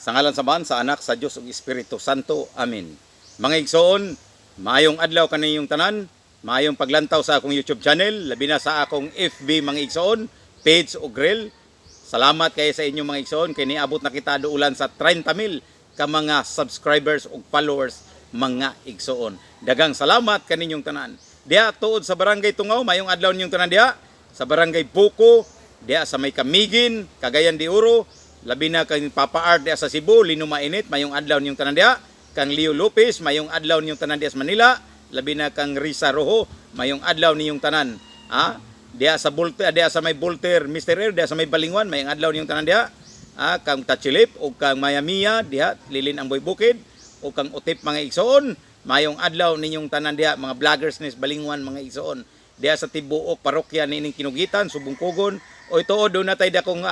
Sa ngalan sa Ama, sa Anak, sa Diyos ug Espiritu Santo. Amen. Mga igsoon, maayong adlaw kaninyong tanan, maayong paglantaw sa akong YouTube channel, labi na sa akong FB mga igsoon, page o grill. Salamat kayo sa inyong mga igsoon, kay niabot na kita duulan sa 30,000 ka mga subscribers ug followers mga igsoon. Dagang salamat kaninyong tanan. Diya tuod sa Barangay Tungaw, mayong adlaw ninyong tanan diya. Sa Barangay Buko, diya sa may Kamigin, Cagayan de Oro, labi na kang Papa Art diya sa Cebu, Lino Mainit, mayong adlaw ninyong tanan diya. Kang Leo Lopez, mayong adlaw ninyong tanan diya sa Manila, labi na kang Risa Rojo, mayong adlaw ninyong tanan. Diya sa diya sa may Voltaire, Mr. Air, diya sa may Balingwan, mayong adlaw ninyong tanan diya. Kang Tachilip o kang Mayamia diha Lilin ang Boy Bukid o kang Utip mga igsoon, mayong adlaw ninyong tanan diha mga vloggers nis Balingwan mga igsoon. Diha sa tibuok parokya nining Kinugitan, Subungkugon, o ito do na tay dakong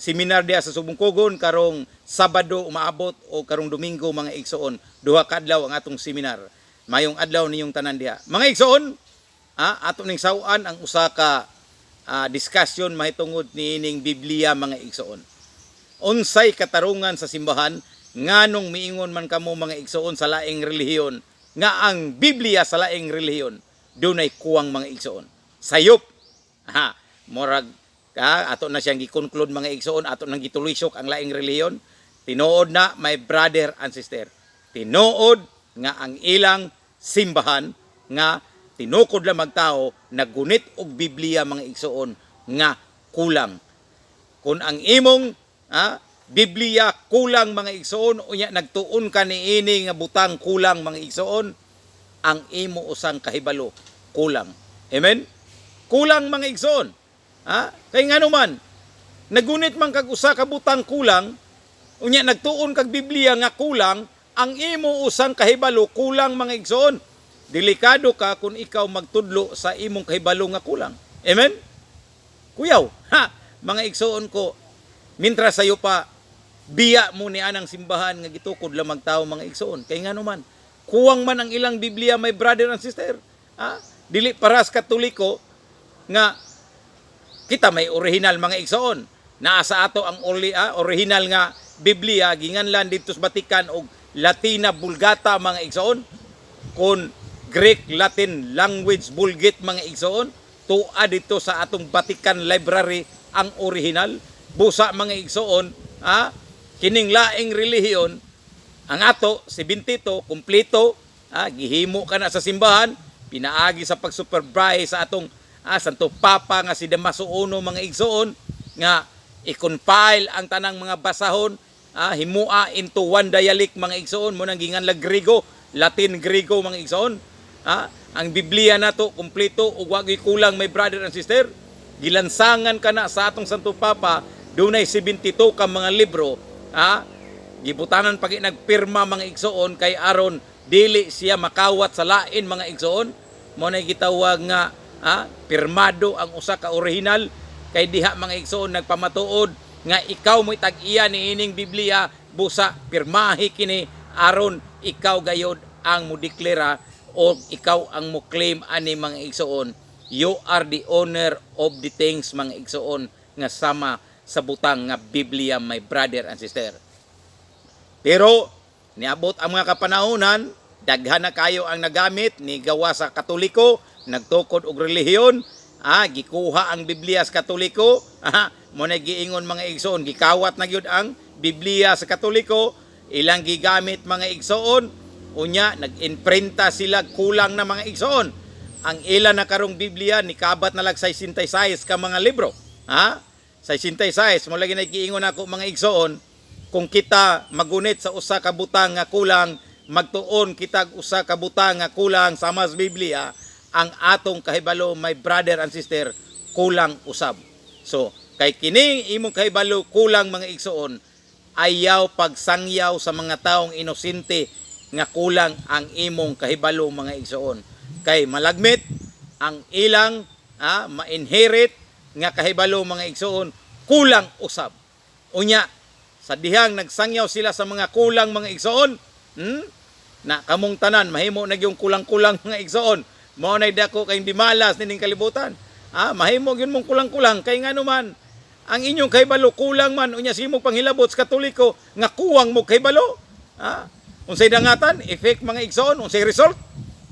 seminar diha sa Subungkugon karong Sabado umaabot o karong Domingo mga igsoon. Duha ka adlaw ang atong seminar. Mayong adlaw ninyong tanan diha. Mga igsoon, ato ning sawan ang usa ka discussion mahitungod niining Biblia mga igsoon. Unsay katarungan sa simbahan nganong miingon man kamo mga igsoon sa laing relihiyon nga ang Biblia sa laing relihiyon dunay kuwang mga igsoon. Sayop. Morag ato na siyang gi-conclude mga igsoon, ato nang gitulisok ang laing relihiyon. Tinuod na my brother and sister. Tinuod nga ang ilang simbahan nga tinukod lang magtao naggunit og Biblia mga igsoon nga kulang. Kung ang imong Biblia kulang mga igsoon, unya nagtuon ka niini nga butang kulang mga igsoon, ang imo usang kahibalo kulang. Amen? Kulang mga igsoon. Kay nga naman, nagunit man kag usa ka butang kulang, unya nagtuon kag Biblia nga kulang, ang imo usang kahibalo kulang mga igsoon. Delikado ka kung ikaw magtudlo sa imong kahibalo nga kulang. Amen? Kuyaw, mga igsoon ko, mintra sayo pa, biya mo ni anang simbahan nga gitukod lang magtao mga igsoon. Kay nga naman, kuwang man ang ilang Biblia, my brother and sister. Dili paras Katoliko nga kita may original mga igsoon. Naa sa ato ang original nga Biblia, ginganlan dito sa Vatican og Latina Vulgata mga igsoon. Kung Greek Latin language Vulgate mga igsoon, tuwa dito sa atong Vatican Library ang original. Busa mga igsoon, kining laing relihiyon, ang ato, 72, kumpleto, gihimo ka na sa simbahan, pinaagi sa pag-supervise sa atong Santo Papa nga si Damaso I mga igsoon, nga i-compile ang tanang mga basahon, himua into one dialect mga igsoon, mo nang ginganlag Griego, Latin Griego mga igsoon. Ang Biblia nato kumpleto ug wa kulang my brother and sister. Gilansangan ka na sa atong Santo Papa, dunay 72 ka mga libro, gibutanan pag nagpirma mga igsoon kay aron dili siya makawat sa lain mga igsoon. Mo na gitawag nga pirmado ang usa ka original, kay diha mga igsoon nagpamatuod nga ikaw mo'y tag-iya ni ining Biblia, busa pirmahi kini aron ikaw gayod ang mo deklara o ikaw ang mo claim ani mga igsoon. You are the owner of the things mga igsoon nga sama sa butang nga Biblia my brother and sister. Pero niabot ang mga kapanahonan, daghan na kayo ang nagamit ni gawa sa Katoliko, nagtukod og relihiyon, gikuha ang Biblia sa Katoliko, mo na giingon mga igsoon, gikawat na gyud ang Biblia sa Katoliko, ilang gigamit mga igsoon, unya nag-imprinta sila kulang na mga igsoon. Ang ilan na karong Biblia nikabat na lag 66 ka mga libro. 66 mo lagi nagiingon ako mga igsoon, kung kita magunit sa usa ka butang nga kulang, magtuon kita usa ka butang nga kulang sa mas Biblia, ang atong kahibalo my brother and sister kulang usab. So kay kini imong kahibalo kulang mga igsoon, ayaw pagsangyaw sa mga taong inosente nga kulang ang imong kahibalo mga igsoon. Kay malagmit ang ilang ma-inherit nga kahibalo mga igsoon kulang usab. Unya sa dihang nagsangyaw sila sa mga kulang mga igsoon, na kamong tanan mahimo na yung kulang-kulang mga igsoon. Mao nay dako kay di malas nining kalibutan. Mahimo gyud mong kulang-kulang kay nga naman ang inyong kahibalo kulang man unya sa imong panghilabot sa Katoliko nga kuwang mo kahibalo. Unsay dangatan, effect mga igsoon, unsay result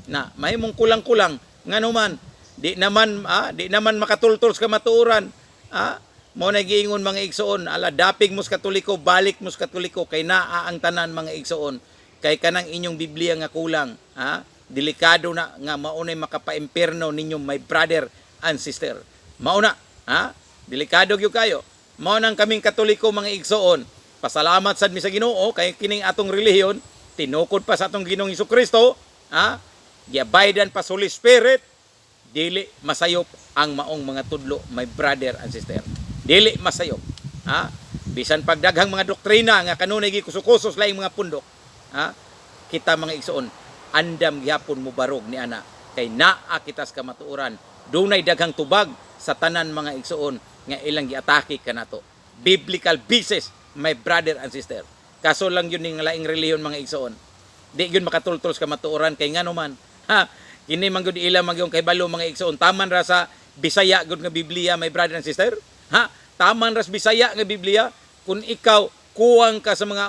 na mahimong kulang-kulang ngano man di naman makatultol sa kamatuoran. Mo na giingon mga igsoon, ala dapig mo sa Katoliko, balik mo sa Katoliko kay naa ang tanan mga igsoon. Kay kanang inyong Biblia nga kulang, delikado na nga maunay makapa-impierno ninyo my brother and sister. Mauna, delikado gyud kayo. Mao nang kaming Katoliko mga igsoon. Pasalamat sad mi sa Ginoo kay kining atong relihiyon tinukod pa sa atong Ginoong Hesukristo, giabaydan pa sa Holy Spirit, dili masayop ang maong mga tudlo my brother and sister. Dili masayop. Bisan pagdaghang mga doktrina nga kanunay gikusukusos laing mga pundok. Kita mga igsoon, andam gihapon mo barog ni ana kay naa kita sa kamatuoran. Dunay daghang tubag sa tanan mga igsoon nga ilang giatake kanato. Biblical basis, my brother and sister. Kaso lang yun ning laing relihiyon mga igsoon. Di yun makatultol sa kamatuoran kay ngano man. Kini man gyud ila magyong kay balo mga igsoon. Taman ra sa Bisaya gud nga Biblia, my brother and sister. Taman ra sa Bisaya nga Biblia. Kung ikaw kuwang ka sa mga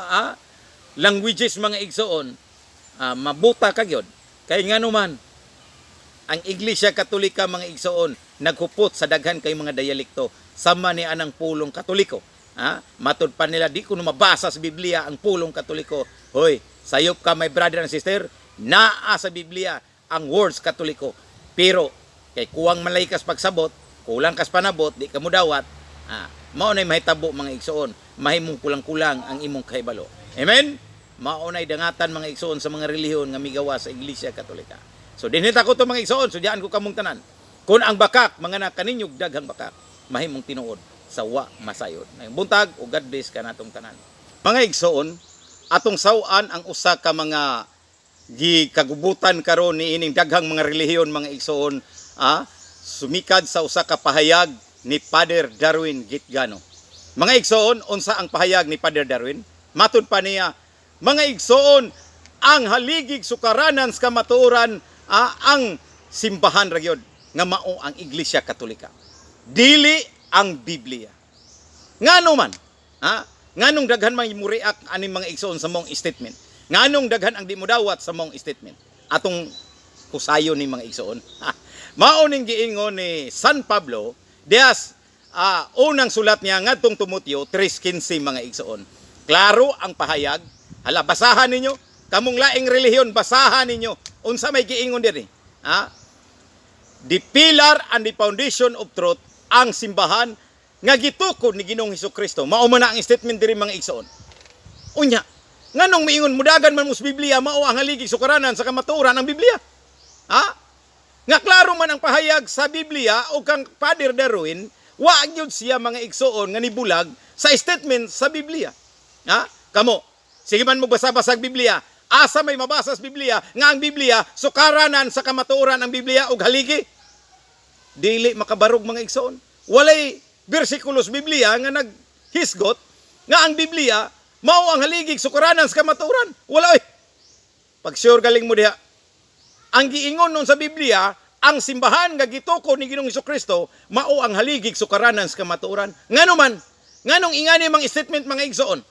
languages mga igsoon, mabuta ka gyud. Kay ngano man ang Iglesia Katolika mga igsoon naghupot sa daghan kay mga diyalekto sama ni anang pulong Katoliko. Matud pa nila di ko mabasa sa Biblia ang pulong Katoliko. Hoy, sayop ka my brother and sister, naa sa Biblia ang words Katoliko. Pero kay kuwang malaikas pagsabot, kulang kas panabot, di ka mo dawat. Mao nay mahitabo mga igsoon, mahimong kulang-kulang ang imong kahibalo. Amen. Mao nay dangatan mga igsoon sa mga relihiyon nga migawa sa Iglesia Katolika. So dinhita ko to mga igsoon, sudyaan ko kamong tanan. Kung ang bakak mga nakaninyog daghang bakak, mahimong tinuod sa wa masayod. Buntag o God bless ka natong tanan. Mga igsoon, atong sawan ang usa ka mga gikagubutan karon ni ining daghang mga relihiyon mga igsoon, sumikad sa usa ka pahayag ni Father Darwin Gitgano. Mga igsoon, unsa ang pahayag ni Father Darwin? Matud pa niya, mga igsoon, ang haligig sukaranan sa kamatuoran ang simbahan ra gyud nga mao ang Iglesia Katolika. Dili ang Biblia. Ngano man? Nganong daghan man muriak ani mga igsoon sa mong statement? Nganong daghan ang di mo dawat sa mong statement? Atong kusayon ni mga igsoon. Mao ning giingon ni San Pablo dias unang sulat niya ngadtong Timoteo 3:15 mga igsoon. Klaro ang pahayag. Hala, basahan ninyo. Kamong laing relihiyon, basahan ninyo. Unsa may giingon diri? The pillar and the foundation of truth, ang simbahan nga gitukod ni Ginoong Hesukristo. Mao man ang statement diri mga igsoon. Unya, nganong miingon mudagan man mo sa Biblia mao ang haligig sukaranan sa kamatuoran ang Biblia? Nga klaro man ang pahayag sa Biblia o kang Father Darwin, wa gyud siya mga igsoon nga nibulag sa statement sa Biblia. Kamo, sige man mo basa-basa sa Biblia, asa may mabasa sa Biblia nga ang Biblia sukaranan sa kamatuoran ang Biblia og haligi? Dili makabarog mga igsoon. Walay bersikulos Biblia nga naghisgot nga ang Biblia mao ang haligig sukaranan sa kamatuoran. Wala oy. Pag sure galing mo diha. Ang giingon nun sa Biblia, ang simbahan nga gitukod ni Ginoong Hesukristo mao ang haligig sukaranan sa kamatuoran. Ngano man, nganong ingani mga statement mga igsoon?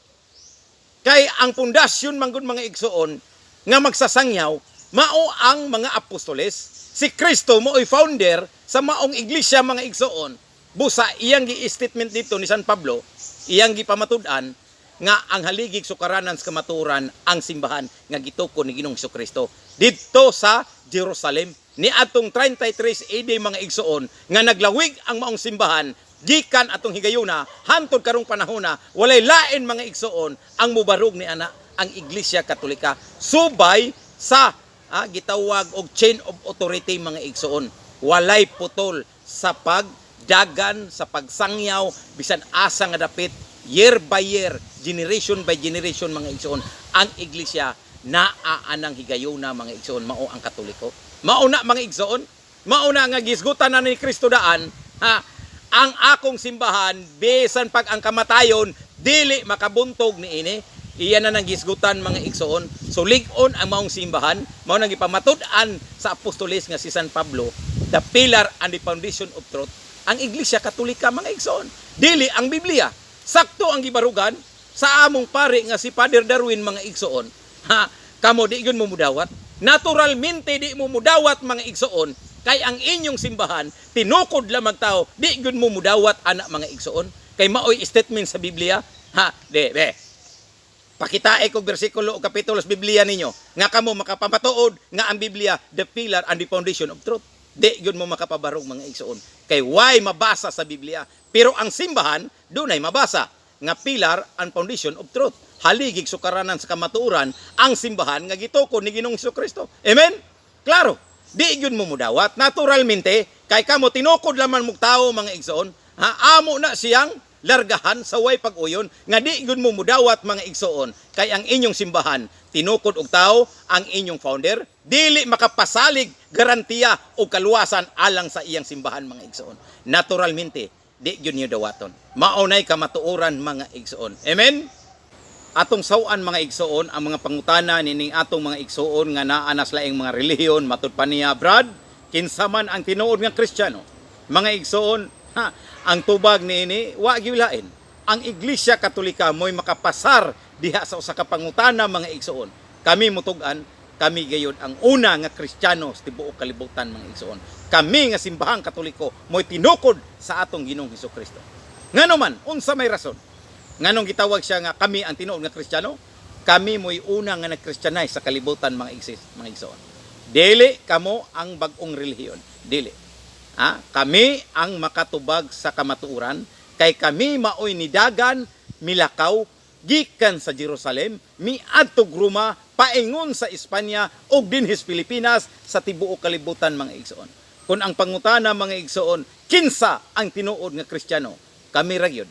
Kay ang pundasyon manggod mga igsoon nga magsasangyaw mao ang mga apostoles. Si Kristo mo'y founder sa maong iglesia mga igsoon. Busa iyang gi-statement dito ni San Pablo, iyang gipamatud-an nga ang haligig sukaranan sa kamatuoran ang simbahan nga gitukod ni Ginoong Hesukristo dito sa Jerusalem ni atong 33 AD mga igsoon nga naglawig ang maong simbahan gikan atong higayuna hantod karong panahona walay lain mga igsoon ang mubarog ni ana ang Iglesia Katolika subay sa gitawag og chain of authority mga igsoon. Walay putol sa pagdagan sa pagsangyaw bisan asa nga dapit year by year, generation by generation mga igsoon ang iglesia naaanang higayuna mga igsoon mao ang Katoliko. Mao na mga igsoon, mao na nga gisgutan na ni Kristo daan ang akong simbahan bisan pag ang kamatayon dili makabuntog niini. Iyan na nang gisgutan mga igsoon. So lig-on ang maong simbahan, mao nang ipamatud-an sa apostoles nga si San Pablo, the pillar and the foundation of truth, ang Iglesia Katolika mga igsoon. Dili ang Biblia. Sakto ang gibarugan sa among pare nga si Father Darwin mga igsoon. Ha, kamo di gyud mo mudawat. Naturalmente di mo mudawat mga igsoon kay ang inyong simbahan tinukod lamang tao di gyud mo mudawat anak mga igsoon kay maoy statement sa Biblia. Ha, be. Pakitae kog bersikulo o kapitulo sa Biblia ninyo nga kamo makapamatuod nga ang Biblia the pillar and the foundation of truth. Di gyud mo makapabarog mga igsoon kay why mabasa sa Biblia. Pero ang simbahan dunay mabasa nga pillar and foundation of truth. Haligig sukaranan sa kamatuoran ang simbahan nga gitukod ni Ginoong Jesucristo. Amen? Klaro. Di gyud mo mudawat naturalmente kay kamo tinukod lamang mong tao mga igsoon. Ha, amo na siyang largahan sa way pag-uyon nga di gyud mo mudawat mga igsoon kay ang inyong simbahan tinukod og tao ang inyong founder dili makapasalig garantiya o kaluwasan alang sa iyang simbahan mga igsoon. Naturalmente di gyud niyo dawaton. Maunay kamatuoran mga igsoon. Amen. Atong sawan mga igsoon ang mga pangutana nining atong mga igsoon nga naa na laing mga relihiyon matud pa niya Brad kinsa man ang tinuod nga Kristiyano. Mga igsoon, ha, ang tubag niini wa gilain. Ang Iglesia Katolika mo'y makapasar diha sa usa ka pangutana mga igsoon. Kami mutugan, kami gayud ang una nga Kristiyano sa tibuok kalibutan mga igsoon. Kami nga simbahang Katoliko mo'y tinukod sa atong Ginoong Hesukristo. Ngano man unsa may rason? Nganong gitawag siya nga kami ang tinuod nga Kristiyano? Kami mo'y una nga nag-Christianize sa kalibutan mga igsoon. Dili kamo ang bag-ong relihiyon. Dili. Ha? Kami ang makatubag sa kamatuoran kay kami maoy nidagan milakaw gikan sa Jerusalem miadtog Roma paingon sa Espanya ug dinhis Pilipinas sa tibuok kalibutan mga igsoon. Kung ang pangutana mga igsoon kinsa ang tinuod nga Kristiyano? Kami ra gyud.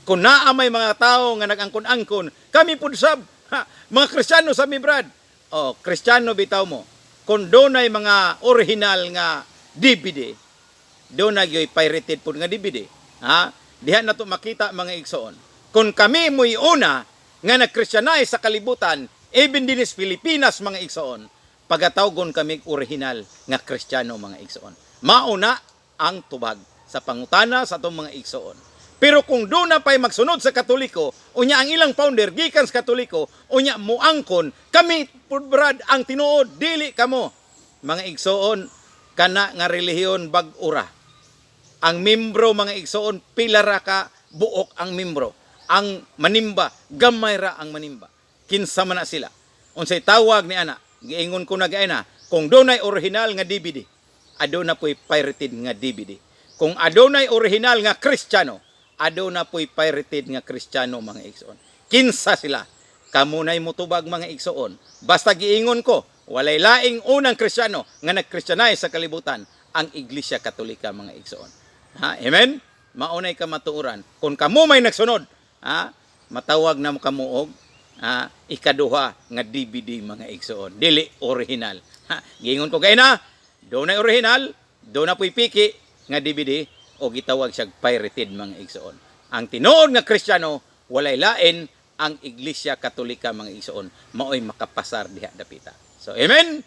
Kung naa may mga tao nga nag-angkon-angkon, kami pud sab, mga Kristiyano sa mi Brad. Oh, Kristiyano bitaw mo. Kung dunay mga original nga DVD, dunay gyoy pirated pud nga DVD. Ha? Diha na to makita mga igsoon. Kung kami mo'y una nga nag-Christianize sa kalibutan, even dinis Pilipinas mga igsoon, pagatawgon kami original nga Kristiyano mga igsoon. Mauna ang tubag sa pangutana sa atong mga igsoon. Pero kung doon na pa'y magsunod sa Katoliko, unya ang ilang founder, gikan sa Katoliko, unya muangkon, kami, Brad, ang tinuod, dili kamo. Mga igsoon, kana nga relihiyon bag-ura. Ang membro, mga igsoon, pilara ka, buok ang membro. Ang manimba, gamay ra ang manimba. Kinsa man na sila. Unsay tawag ni ana, giingon ko na gaina, kung doon ay original nga DVD, aduna po'y pirated nga DVD. Kung adunay original nga Kristiyano, aduna po'y pirated nga Kristiyano mga igsoon. Kinsa sila? Kamunay mutubag mga igsoon. Basta giingon ko, walay laing unang Kristiyano nga nag-Christianize sa kalibutan, ang Iglesia Katolika mga igsoon. Ha? Amen? Maunay ka matuuran. Kung kamo may nagsunod, ha? Matawag na mo kamuog, ha? Ikaduha nga DVD mga igsoon. Dili original. Ha? Giingon ko kay na, doon na original, doon na po'y piki nga DVD, o gitawag siya pirated mga igsoon. Ang tinuod nga Kristiyano, walay lain ang Iglesia Katolika mga igsoon, maoy makapasar diha dapita. So, amen?